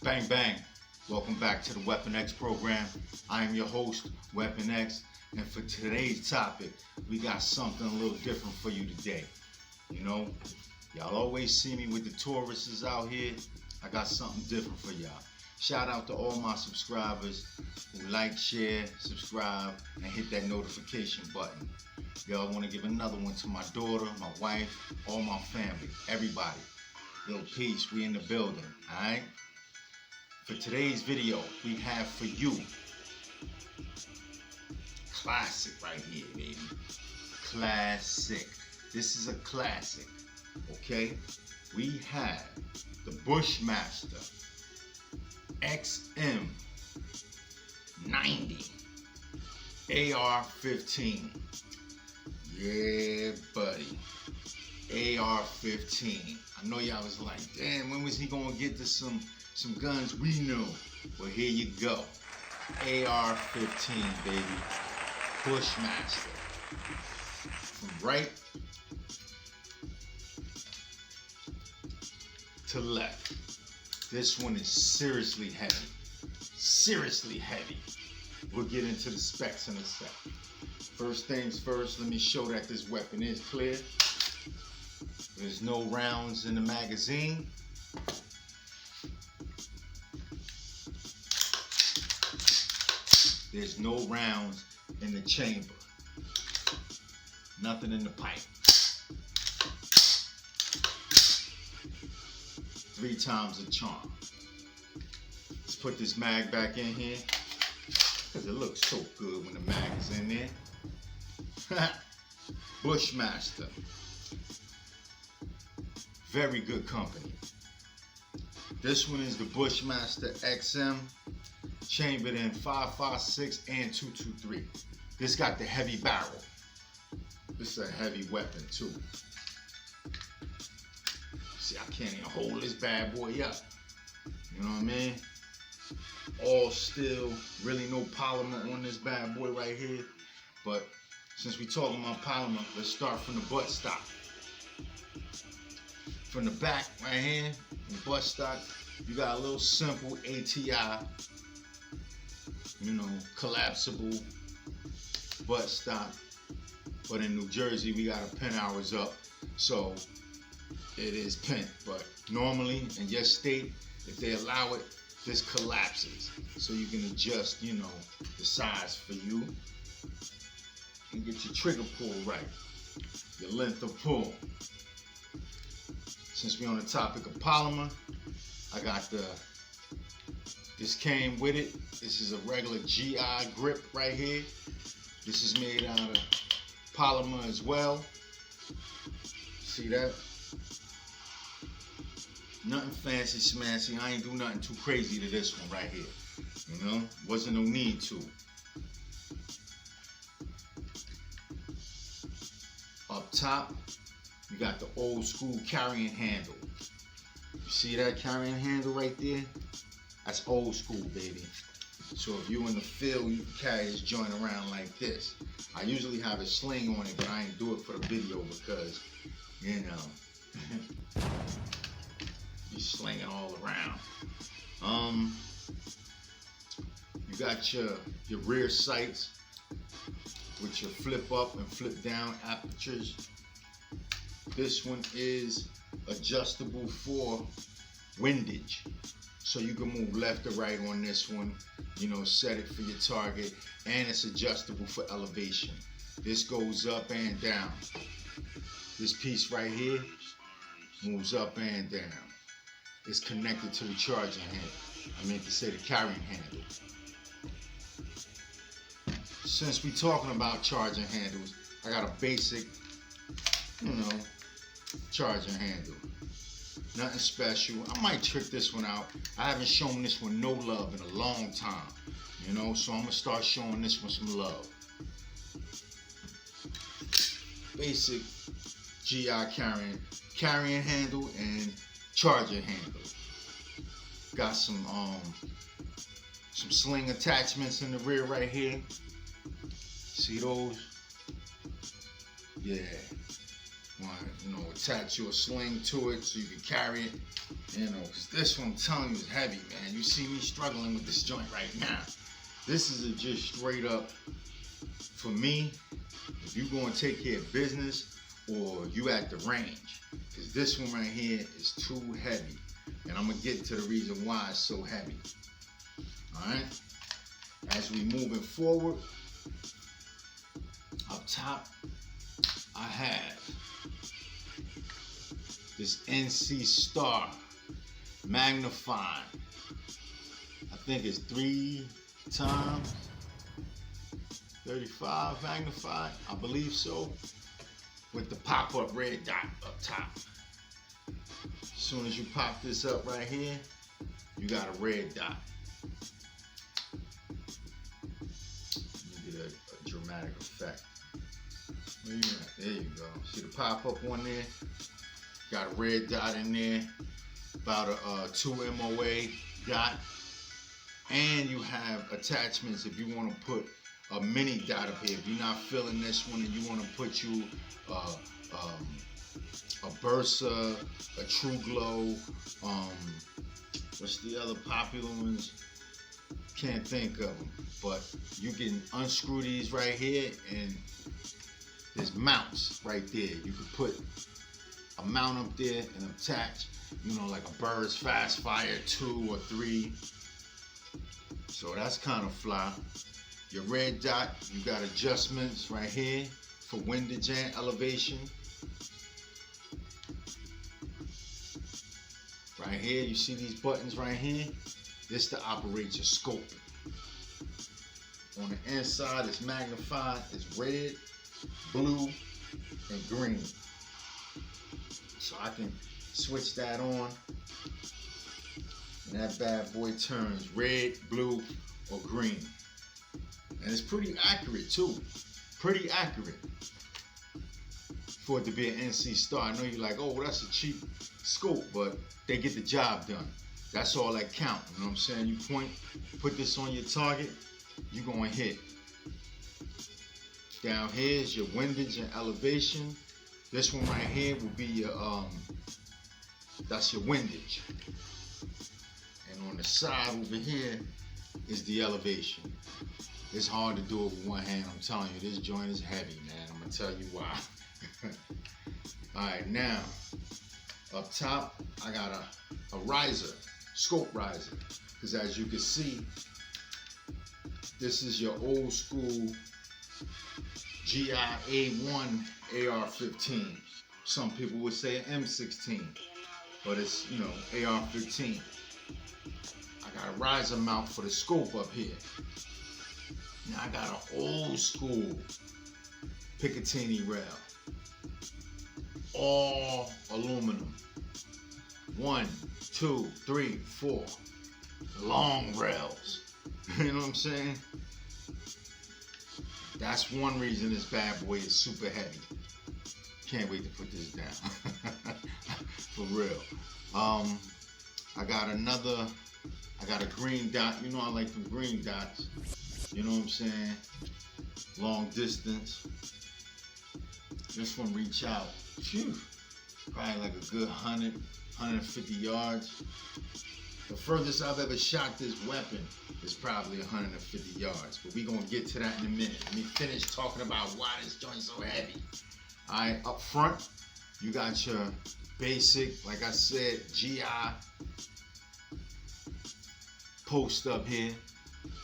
Bang bang. Welcome back to the Weapon X program. I am your host, Weapon X, and for today's topic, we got something a little different for you today. You know, y'all always see me with the tourists out here. I got something different for y'all. Shout out to all my subscribers who like, share, subscribe, and hit that notification button. Y'all want to give another one to my daughter, my wife, all my family, everybody. Yo, peace, we in the building, alright? For today's video, we have for you classic right here, baby. Classic. This is a classic, okay? We have the Bushmaster XM90 AR-15. Yeah, buddy. AR-15. I know y'all was like, damn, when was he gonna get to some guns we know? Well, here you go. AR-15, baby. Bushmaster. From right to left. This one is seriously heavy. Seriously heavy. We'll get into the specs in a sec. First things first, let me show that this weapon is clear. There's no rounds in the magazine. There's no rounds in the chamber. Nothing in the pipe. 3 times the charm. Let's put this mag back in here because it looks so good when the mag is in there. Bushmaster. Very good company. This one is the Bushmaster XM, chambered in 5.56 and 2.23. This got the heavy barrel. This is a heavy weapon too. See, I can't even hold this bad boy up. You know what I mean? All steel, really no polymer on this bad boy right here. But since we talking about polymer, let's start from the buttstock. From the back right here, the buttstock, you got a little simple ATI, you know, collapsible buttstock. But in New Jersey, we got to pin ours up, so it is pinned. But normally in your state, if they allow it, this collapses, so you can adjust, you know, the size for you and get your trigger pull right, your length of pull. Since we're on the topic of polymer, I got this came with it. This is a regular GI grip right here. This is made out of polymer as well. See that? Nothing fancy smancy. I ain't do nothing too crazy to this one right here. You know, wasn't no need to. Up top, you got the old school carrying handle. You see that carrying handle right there? That's old school, baby. So if you in the field, you can carry this joint around like this. I usually have a sling on it, but I ain't do it for the video because, you know, you sling it all around. You got your rear sights with your flip up and flip down apertures. This one is adjustable for windage, so you can move left or right on this one, you know, set it for your target, and it's adjustable for elevation. This goes up and down. This piece right here moves up and down. It's connected to the charging handle. I meant to say the carrying handle. Since we're talking about charging handles, I got a basic, you know, charging handle. Nothing special. I might trick this one out. I haven't shown this one no love in a long time, you know, so I'm gonna start showing this one some love. Basic GI carrying handle and charging handle. Got some sling attachments in the rear right here. See those? Yeah. Want to, attach your sling to it so you can carry it. Because this one, I'm telling you, is heavy, man. You see me struggling with this joint right now. This is just straight up, for me, if you're going to take care of business or you at the range. Because this one right here is too heavy. And I'm going to get to the reason why it's so heavy. Alright? As we moving forward, up top, I have this NC Star magnified. I think it's 3 times 35 magnified. I believe so. With the pop-up red dot up top. As soon as you pop this up right here, you got a red dot. You get a dramatic effect. There you go. See the pop-up one there? Got a red dot in there. About a 2 MOA dot. And you have attachments if you want to put a mini dot up here. If you're not feeling this one and you want to put you a Bursa, a True Glow, what's the other popular ones? Can't think of them. But you can unscrew these right here and there's mounts right there. You could put a mount up there and attach, like a Burris Fast Fire 2 or 3. So that's kind of fly. Your red dot, you got adjustments right here for windage and elevation. Right here, you see these buttons right here? This to operate your scope. On the inside, it's magnified. It's red, blue, and green. So I can switch that on. And that bad boy turns red, blue, or green. And it's pretty accurate too. Pretty accurate. For it to be an NC Star. I know you're like, oh, that's a cheap scope, but they get the job done. That's all that counts. You know what I'm saying? You point, put this on your target, you're gonna hit. Down here is your windage and elevation. This one right here will be your that's your windage. And on the side over here is the elevation. It's hard to do it with one hand. I'm telling you, this joint is heavy, man. I'm gonna tell you why. Alright, now up top I got a riser, scope riser. Because as you can see, this is your old school GI A1 AR-15. Some people would say an M16, but it's, AR-15. I got a riser mount for the scope up here. Now I got an old school Picatinny rail. All aluminum. 1, 2, 3, 4. Long rails. You know what I'm saying? That's one reason this bad boy is super heavy. Can't wait to put this down. For real. I got a green dot. You know I like the green dots. You know what I'm saying? Long distance. This one reach out. Phew. Probably like a good 100, 150 yards. The furthest I've ever shot this weapon is probably 150 yards. But we're going to get to that in a minute. Let me finish talking about why this joint's so heavy. Alright, up front, you got your basic, like I said, GI post up here.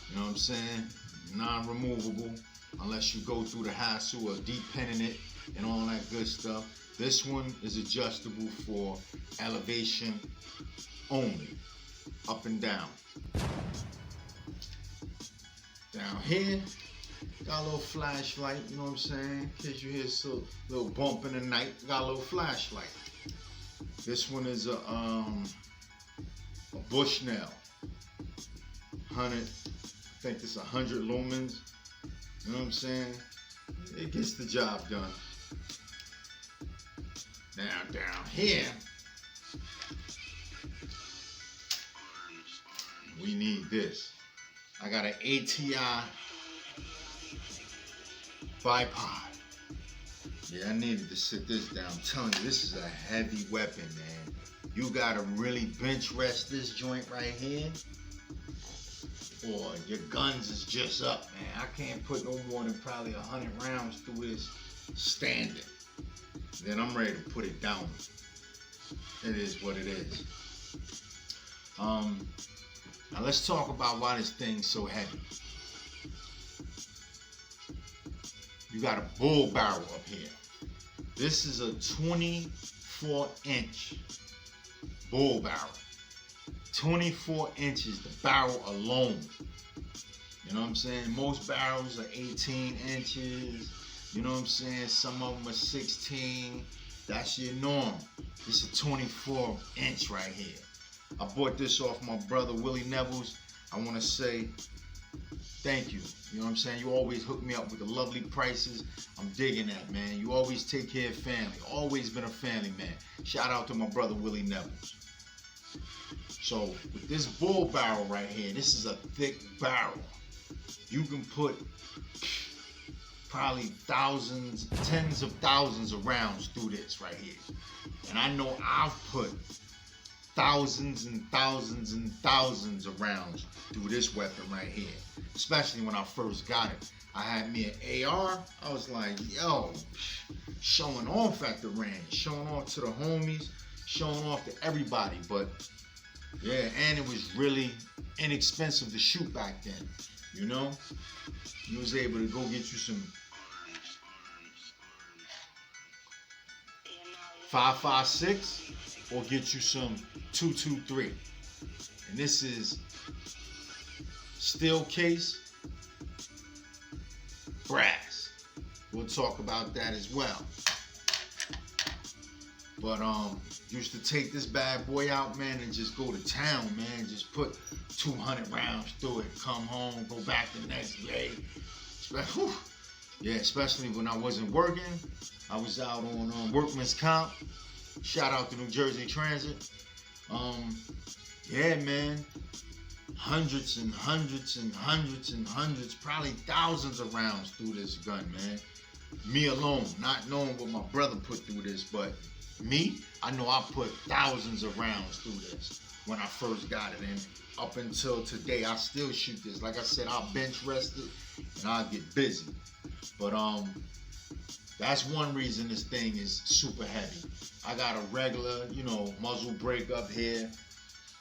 You know what I'm saying? Non-removable unless you go through the hassle of depenning it and all that good stuff. This one is adjustable for elevation only, up and down. Down here, got a little flashlight, you know what I'm saying? In case you hear a little bump in the night, got a little flashlight. This one is a Bushnell. 100, I think it's 100 lumens. You know what I'm saying? It gets the job done. Now down here, we need this. I got an ATI bipod. Yeah, I needed to sit this down. I'm telling you, this is a heavy weapon, man. You gotta really bench rest this joint right here, or your guns is just up, man. I can't put no more than probably 100 rounds through this standing. Then I'm ready to put it down. It is what it is. Now let's talk about why this thing's so heavy. You got a bull barrel up here. This is a 24-inch bull barrel. 24 inches, the barrel alone. You know what I'm saying? Most barrels are 18 inches. You know what I'm saying? Some of them are 16. That's your norm. This is a 24 inch right here. I bought this off my brother Willie Neville's. I want to say thank you. You know what I'm saying? You always hook me up with the lovely prices. I'm digging that, man. You always take care of family. Always been a family man. Shout out to my brother Willie Neville's. So with this bull barrel right here, this is a thick barrel. You can put probably thousands, tens of thousands of rounds through this right here. And I know I've put thousands and thousands and thousands of rounds through this weapon right here. Especially when I first got it. I had me an AR. I was like, yo, showing off at the range, showing off to the homies, showing off to everybody. But yeah, and it was really inexpensive to shoot back then. You know, you was able to go get you some 5.56 or get you some 2.23. And this is steel case, brass. We'll talk about that as well. But used to take this bad boy out, man, and just go to town, man. Just put 200 rounds through it, come home, go back the next day. Yeah, especially when I wasn't working. I was out on workman's comp. Shout out to New Jersey Transit. Yeah, man. Hundreds and hundreds and hundreds and hundreds, probably thousands of rounds through this gun, man. Me alone, not knowing what my brother put through this, but me, I know I put thousands of rounds through this when I first got it. And up until today, I still shoot this. Like I said, I'll bench rest it and I'll get busy. But that's one reason this thing is super heavy. I got a regular, you know, muzzle brake up here.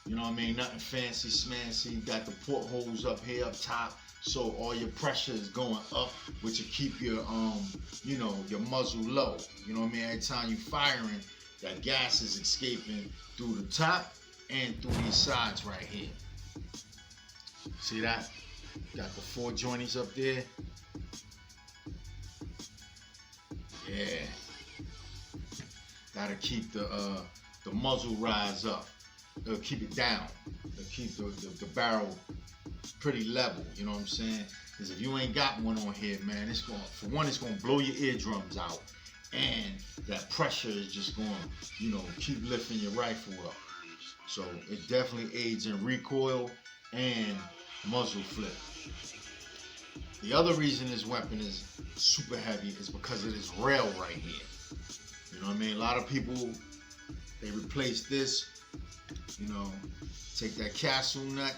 You know what I mean? Nothing fancy smancy. You got the portholes up here up top. So all your pressure is going up, which will keep your you know, your muzzle low. You know what I mean? Every time you firing, that gas is escaping through the top and through these sides right here. See that? Got the 4 jointies up there. Yeah. Gotta keep the muzzle rise up. It'll keep it down. It'll keep the barrel pretty level, you know what I'm saying? Because if you ain't got one on here, man, it's going, for one, it's going to blow your eardrums out. And that pressure is just going to, you know, keep lifting your rifle up. So it definitely aids in recoil and muzzle flip. The other reason this weapon is super heavy is because of this rail right here. You know what I mean? A lot of people, they replace this, you know, take that castle nut,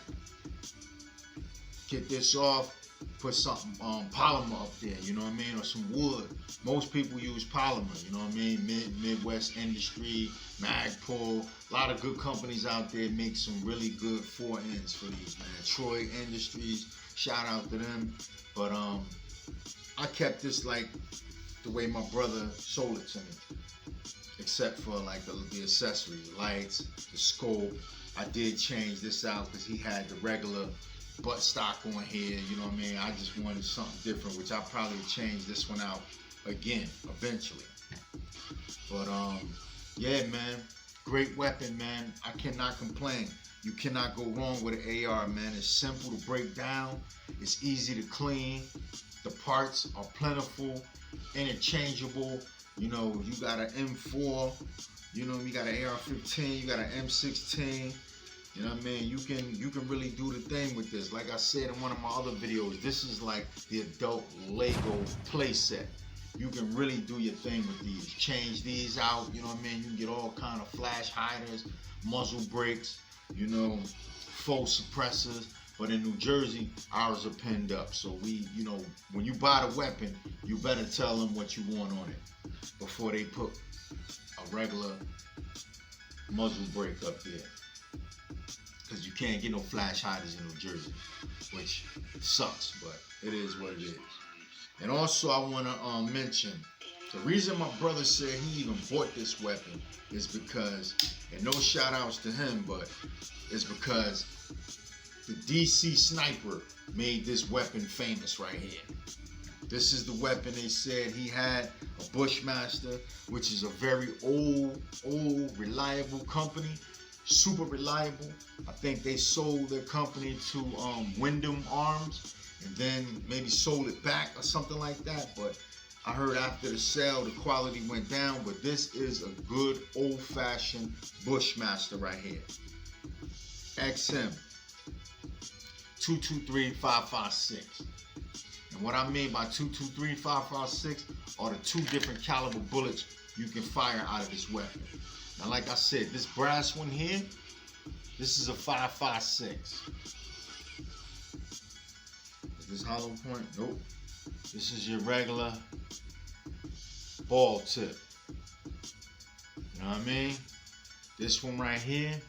get this off, put something polymer up there, you know what I mean, or some wood. Most people use polymer, you know what I mean, Midwest Industry, Magpul, a lot of good companies out there make some really good fore ends for these, man. Troy Industries, shout out to them. But I kept this like the way my brother sold it to me, except for like the accessories, lights, the scope. I did change this out because he had the regular butt stock on here, you know what I mean? I just wanted something different, which I'll probably change this one out again eventually. But yeah, man, great weapon, man. I cannot complain. You cannot go wrong with an AR, man. It's simple to break down. It's easy to clean. The parts are plentiful, interchangeable. You know, you got an M4, you know, you got an AR-15, you got an M16. You know what I mean? You can really do the thing with this. Like I said in one of my other videos, this is like the adult Lego play set. you can really do your thing with these. Change these out, you know what I mean? You can get all kind of flash hiders, muzzle brakes, you know, faux suppressors. But in New Jersey, ours are pinned up. So we, you know, when you buy the weapon, you better tell them what you want on it before they put a regular muzzle brake up there. Because you can't get no flash hiders in New Jersey, which sucks, but it is what it is. And also I want to mention, the reason my brother said he even bought this weapon is because, and no shout outs to him, but it's because the DC Sniper made this weapon famous right here. This is the weapon they said he had, a Bushmaster, which is a very old, reliable company. Super reliable. I think they sold their company to Wyndham Arms and then maybe sold it back or something like that. But I heard after the sale the quality went down. But this is a good old-fashioned Bushmaster right here. XM 223-556. And what I mean by 223-556 are the two different caliber bullets you can fire out of this weapon. Now, like I said, this brass one here, this is a 5.56. Is this hollow point? Nope. This is your regular ball tip. You know what I mean? This one right here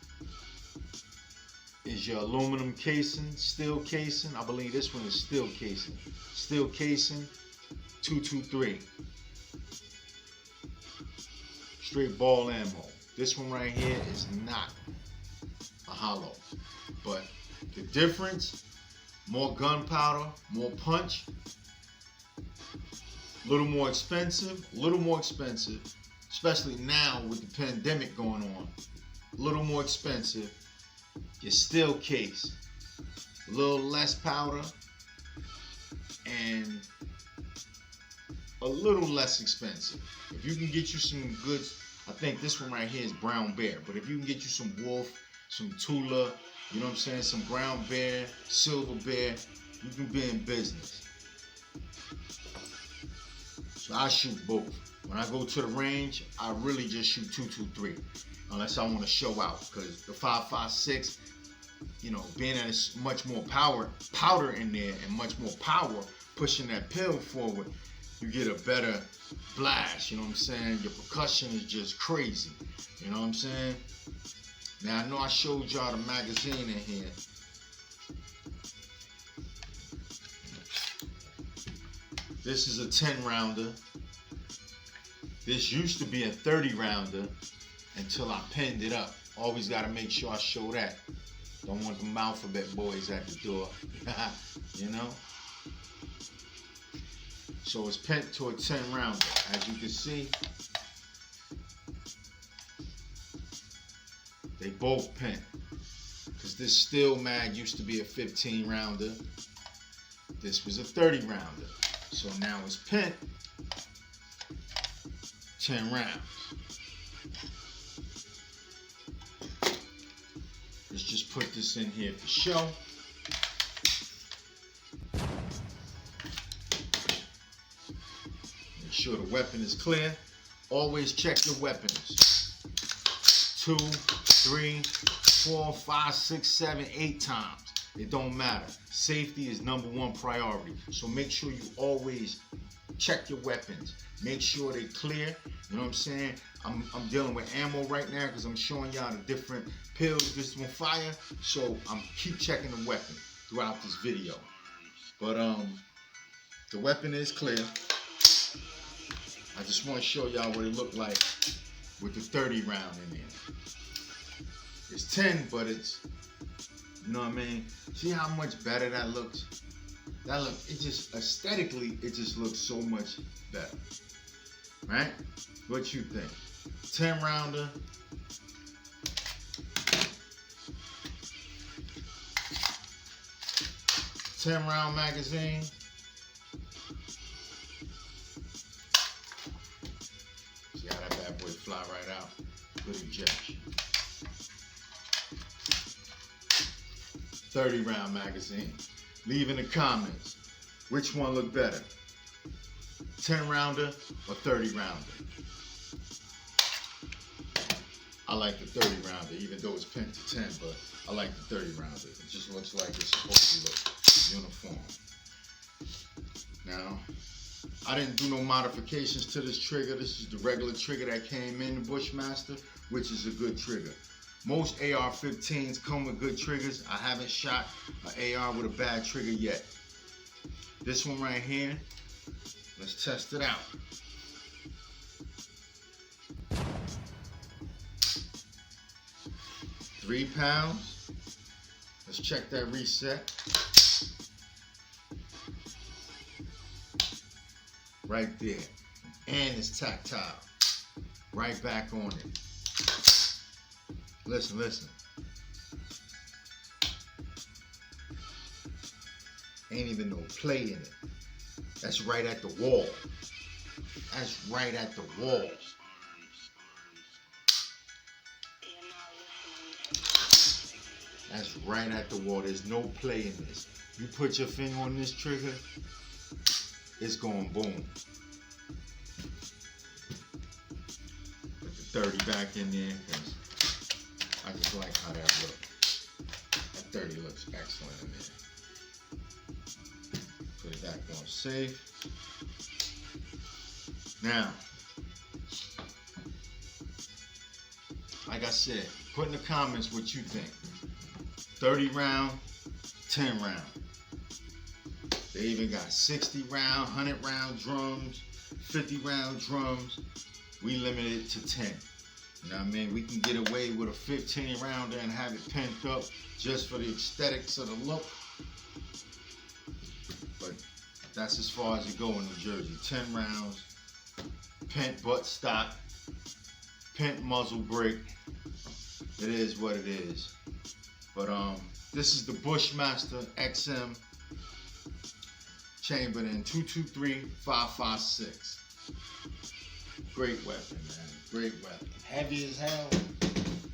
is your aluminum casing, steel casing. I believe this one is steel casing. Steel casing, 223. Straight ball ammo. This one right here is not a hollow. But the difference, more gunpowder, more punch, a little more expensive, especially now with the pandemic going on, a little more expensive. Your steel case, a little less powder, and a little less expensive. If you can get you some good, I think this one right here is brown bear, but if you can get you some wolf, some Tula, you know what I'm saying, some brown bear, silver bear, you can be in business. So I shoot both. When I go to the range, I really just shoot 223, unless I want to show out, because the 5.56, you know, being that it's much more powder in there and much more power pushing that pill forward, you get a better blast, you know what I'm saying? Your percussion is just crazy, you know what I'm saying? Now, I know I showed y'all the magazine in here. This is a 10 rounder. This used to be a 30 rounder until I pinned it up. Always got to make sure I show that. Don't want the alphabet boys at the door, you know? So it's pinned to a 10 rounder. As you can see, they both pin. Because this steel mag used to be a 15 rounder. This was a 30 rounder. So now it's pinned 10 rounds. Let's just put this in here for show. Make sure the weapon is clear. Always check your weapons 2, 3, 4, 5, 6, 7, 8 times. It don't matter. Safety is #1 priority. So make sure you always check your weapons. Make sure they're clear. You know what I'm saying? I'm dealing with ammo right now because I'm showing y'all the different pills this will fire. So I'm keep checking the weapon throughout this video. But the weapon is clear. I just want to show y'all what it looked like with the 30 round in there. It's 10, but it's, you know what I mean? See how much better that looks? It just, aesthetically, it just looks so much better. Right? What you think? 10 rounder. $10-round magazine. See how that bad boy fly right out? Good ejection. 30-round magazine. Leave in the comments which one looked better, 10 rounder or 30 rounder. I like the 30 rounder, even though it's pent to 10, but I like the 30 rounder. It just looks like it's supposed to look uniform. Now, I didn't do no modifications to this trigger. This is the regular trigger that came in the Bushmaster, which is a good trigger. Most AR-15s come with good triggers. I haven't shot an AR with a bad trigger yet. This one right here, let's test it out. £3. Let's check that reset. Right there. And it's tactile. Right back on it. Listen, listen. Ain't even no play in it. That's right at the wall. That's right at the wall. That's right at the wall. There's no play in this. You put your finger on this trigger, it's going boom. Put the 30 back in there because I just like how that looks. That 30 looks excellent in there. Put it back on safe. Now, like I said, put in the comments what you think. 30 round, 10 round. They even got 60 round, 100 round drums, 50 round drums. We limited it to 10. You know what I mean? We can get away with a 15 rounder and have it pent up just for the aesthetics of the look. But that's as far as you go in New Jersey. 10 rounds, pent butt stock, pent muzzle brake. It is what it is. But this is the Bushmaster XM chambered in 223-556. Great weapon, man. Great weapon. Heavy as hell,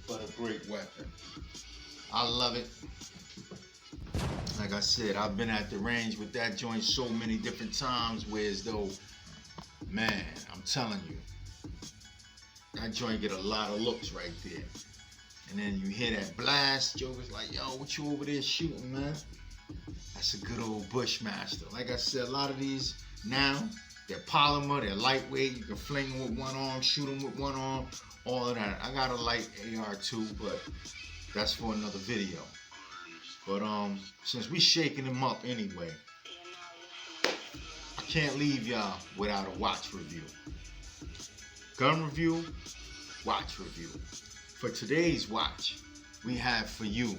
but a great weapon. I love it. Like I said, I've been at the range with that joint so many different times, whereas though, man, I'm telling you, that joint get a lot of looks right there. And then you hear that blast, Joker's like, yo, what you over there shooting, man? That's a good old Bushmaster. Like I said, a lot of these now, they're polymer, they're lightweight. You can fling them with one arm, shoot them with one arm, all of that. I got a light AR too, but that's for another video. But since we shaking them up anyway, I can't leave y'all without a watch review. Gun review, watch review. For today's watch, we have for you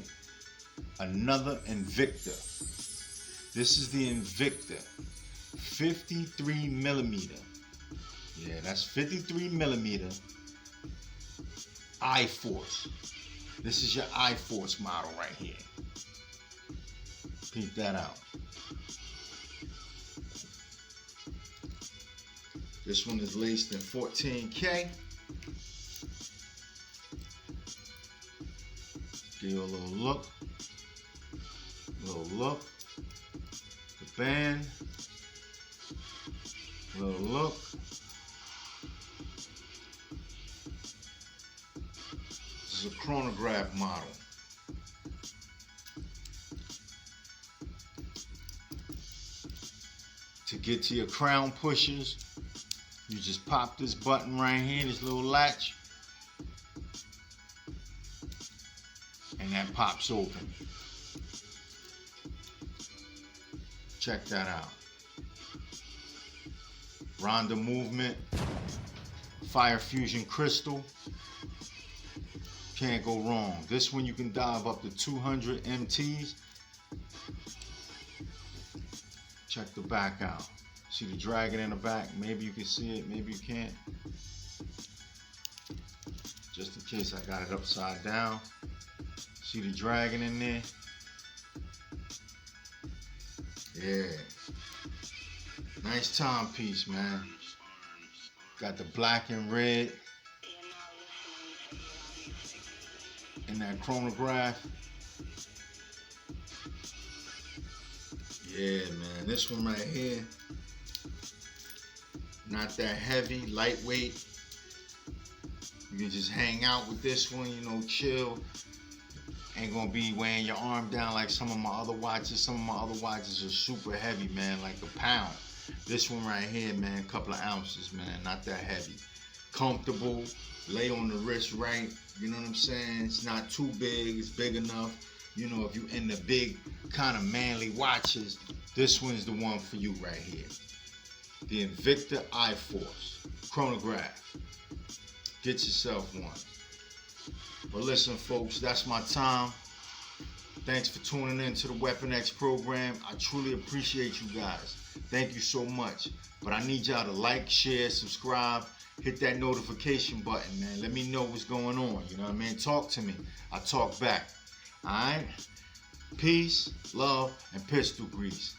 another Invicta. This is the Invicta 53 millimeter. Yeah, that's 53 millimeter I-Force. This is your I-Force model right here. Peep that out. This one is laced in 14K. Give you a little look. Little look. The band. Little look. This is a chronograph model. To get to your crown pushers, you just pop this button right here, this little latch, and that pops open. Check that out. Ronda movement, fire fusion crystal. Can't go wrong. This one you can dive up to 200 MTs. Check the back out. See the dragon in the back? Maybe you can see it, maybe you can't. Just in case I got it upside down. See the dragon in there? Yeah. Nice timepiece, man. Got the black and red. And that chronograph. Yeah, man. This one right here. Not that heavy, lightweight. You can just hang out with this one, you know, chill. Ain't gonna be weighing your arm down like some of my other watches. Some of my other watches are super heavy, man, like a pound. This one right here, man, a couple of ounces, man, not that heavy. Comfortable, lay on the wrist right, you know what I'm saying? It's not too big, it's big enough. You know, if you into big kind of manly watches, this one's the one for you right here. The Invicta I-Force chronograph. Get yourself one. But listen, folks, that's my time. Thanks for tuning in to the Weapon X program. I truly appreciate you guys. Thank you so much. But I need y'all to like, share, subscribe, hit that notification button, man. Let me know what's going on. You know what I mean? Talk to me. I talk back. All right? Peace, love, and pistol grease.